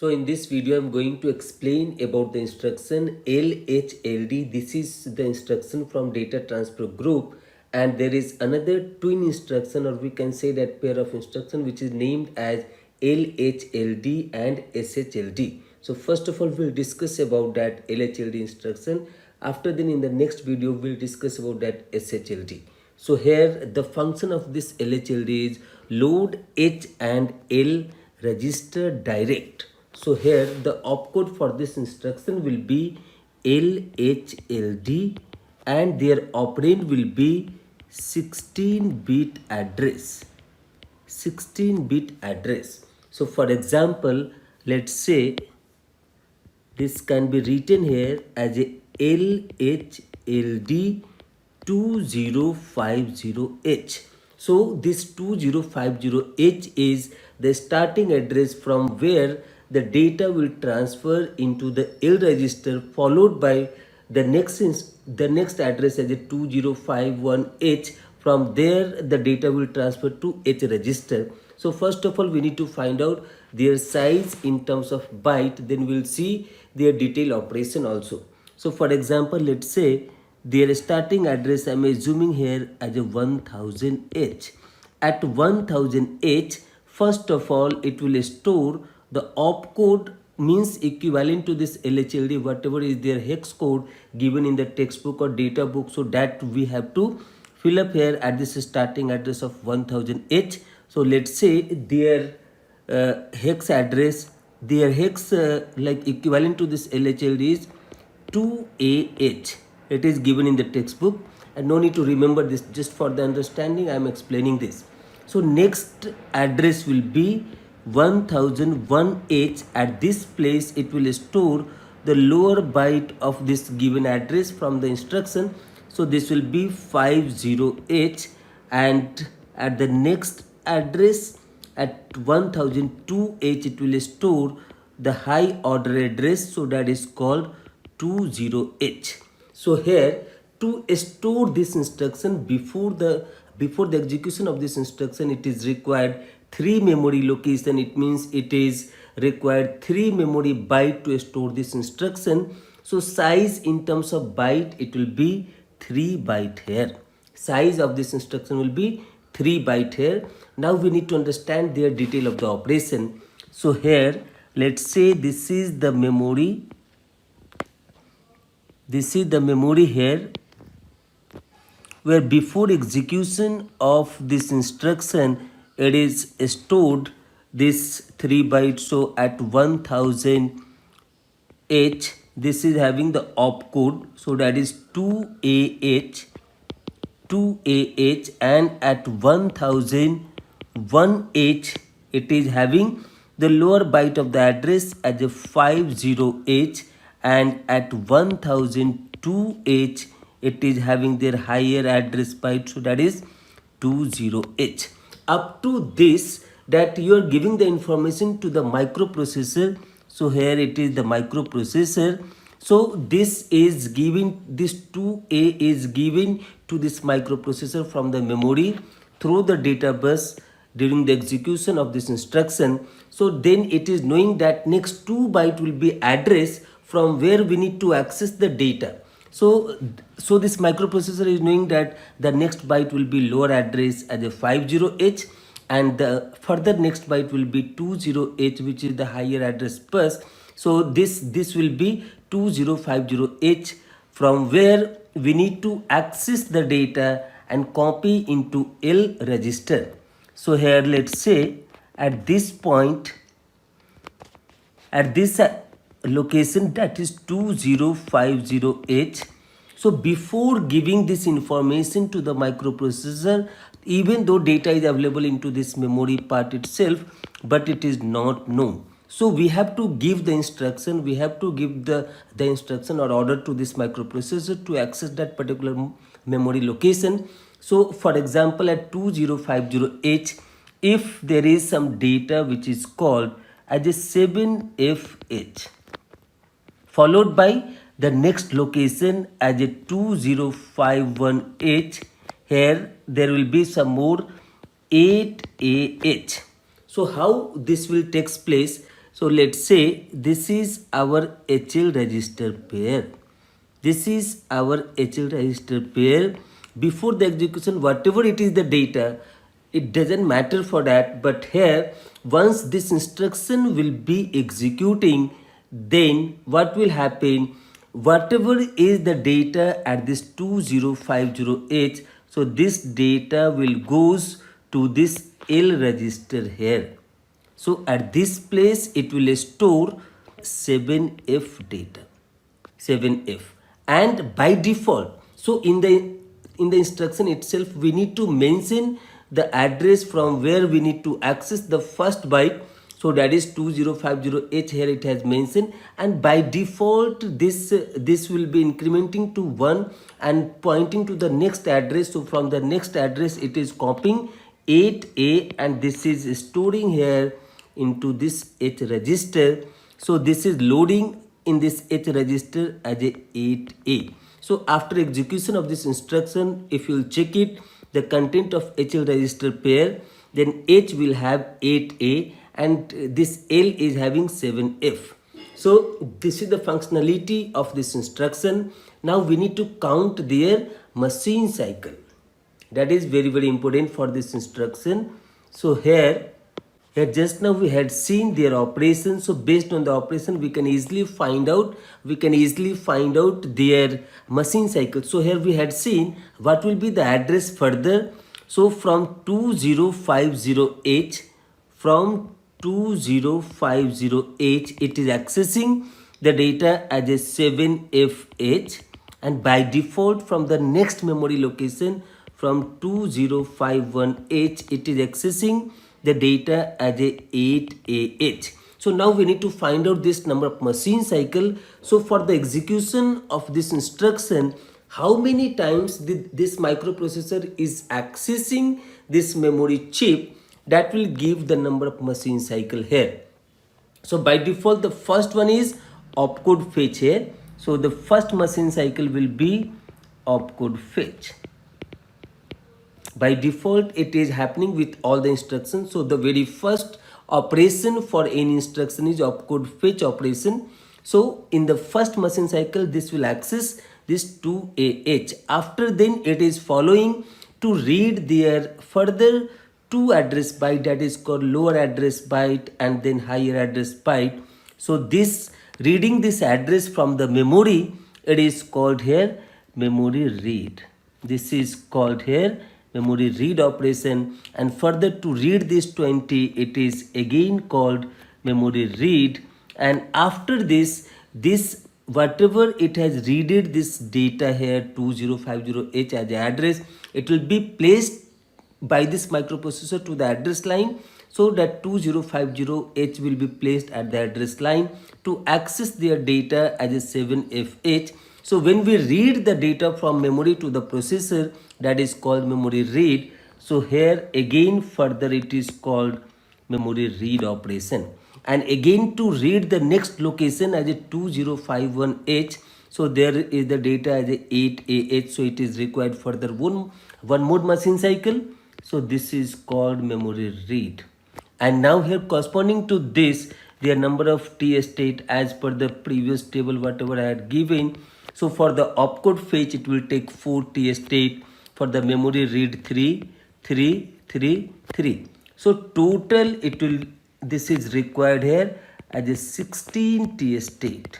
So in this video, I'm going to explain about the instruction LHLD. This is the instruction from data transfer group, and there is another twin instruction, or we can say that pair of instruction, which is named as LHLD and SHLD. So first of all, we'll discuss about that LHLD instruction. After then, in the next video, we'll discuss about that SHLD. So here the function of this LHLD is load H and L register direct. So here the opcode for this instruction will be LHLD and their operand will be 16-bit address. 16-bit address. So for example, let's say this can be written here as a LHLD 2050H. So this 2050H is the starting address from where the data will transfer into the L register, followed by the next address as a 2051H. From there the data will transfer to H register. So first of all, we need to find out their size in terms of byte, then we'll see their detailed operation also. So for example, let's say their starting address I'm assuming here as a 1000H. At 1000H, first of all, it will store the opcode, means equivalent to this LHLD, whatever is their hex code given in the textbook or data book. So that we have to fill up here at this starting address of 1000H. So let's say their hex address, their hex like equivalent to this LHLD is 2AH. It is given in the textbook, and no need to remember this, just for the understanding I am explaining this. So next address will be 1001H. At this place it will store the lower byte of this given address from the instruction. So this will be 50H, and at the next address at 1002H it will store the high order address, so that is called 20H. So here, to store this instruction before the execution of this instruction, it is required 3 memory location. It means it is required 3 memory byte to store this instruction. So size in terms of byte, it will be 3 byte here. Size of this instruction will be 3 byte here. Now we need to understand their detail of the operation. So here, let's say this is the memory. This is the memory here, where before execution of this instruction, it is stored this 3 bytes. So at 1000H, this is having the opcode, so that is 2AH, and at 1001H, it is having the lower byte of the address as a 50H, and at 1002H, it is having their higher address byte, so that is 20H. Up to this, that you are giving the information to the microprocessor. So here it is the microprocessor. So this is given, this 2A is given to this microprocessor from the memory through the data bus during the execution of this instruction. So then it is knowing that next 2 byte will be address from where we need to access the data. So this microprocessor is knowing that the next byte will be lower address as a 50H, and the further next byte will be 20H, which is the higher address bus. So this will be 2050H, from where we need to access the data and copy into L register. So here let's say at this point, at this location, that is 2050H. So before giving this information to the microprocessor, even though data is available into this memory part itself, but it is not known. So we have to give the instruction, we have to give the instruction or order to this microprocessor to access that particular memory location. So for example, at 2050H, if there is some data which is called as a 7FH, followed by the next location as a 2051H, here there will be some more 8AH. So how this will take place, So let's say this is our HL register pair. This is our HL register pair. Before the execution, whatever it is the data, it doesn't matter for that. But here, once this instruction will be executing, then what will happen? Whatever is the data at this 2050H, so this data will goes to this L register here. So at this place it will store 7F data, 7F, and by default, so in the instruction itself we need to mention the address from where we need to access the first byte. So that is 2050H, here it has mentioned, and by default this will be incrementing to 1 and pointing to the next address. So from the next address it is copying 8A and this is storing here into this H register. So this is loading in this H register as a 8A. So after execution of this instruction, if you will check it, the content of HL register pair, then H will have 8A and this L is having 7F. So this is the functionality of this instruction. Now we need to count their machine cycle. That is very, very important for this instruction. So here just now we had seen their operation. So based on the operation we can easily find out their machine cycle. So here we had seen what will be the address further. So from 2050H, from 2050H it is accessing the data as a 7FH, and by default from the next memory location from 2051H it is accessing the data as a 8AH. So now we need to find out this number of machine cycle. So for the execution of this instruction, how many times this microprocessor is accessing this memory chip, that will give the number of machine cycle here. So by default the first one is opcode fetch here. So the first machine cycle will be opcode fetch. By default it is happening with all the instructions. So the very first operation for any instruction is opcode fetch operation. So in the first machine cycle this will access this 2AH. After then it is following to read their further 2 address byte, that is called lower address byte and then higher address byte. So this reading this address from the memory, it is called here memory read. This is called here memory read operation, and further to read this 20 it is again called memory read. And after this whatever it has readed this data here 2050H as address, it will be placed by this microprocessor to the address line. So that 2050H will be placed at the address line to access their data as a 7FH. So when we read the data from memory to the processor, that is called memory read. So here again further it is called memory read operation. And again to read the next location as a 2051H. So there is the data as a 8AH. So it is required further one more machine cycle. So this is called memory read. And now here corresponding to this, their number of T state as per the previous table whatever I had given. So for the opcode fetch it will take 4 T state. For the memory read 3, 3, 3, 3. So total it will, this is required here as a 16 T state.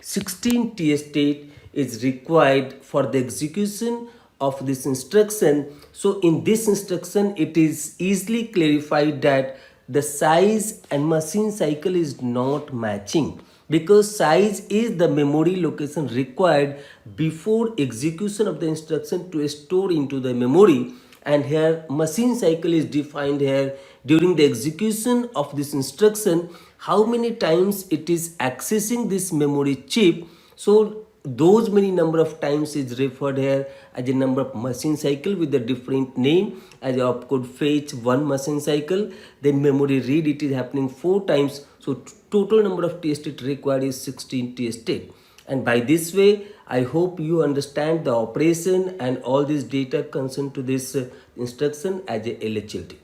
16 T state is required for the execution of this instruction. So in this instruction it is easily clarified that the size and machine cycle is not matching, because size is the memory location required before execution of the instruction to store into the memory, and here machine cycle is defined here during the execution of this instruction, how many times it is accessing this memory chip. So those many number of times is referred here as a number of machine cycle with a different name, as a opcode fetch 1 machine cycle, then memory read it is happening 4 times. So total number of T state required is 16 T state. And by this way I hope you understand the operation and all this data concerned to this instruction as a LHLD.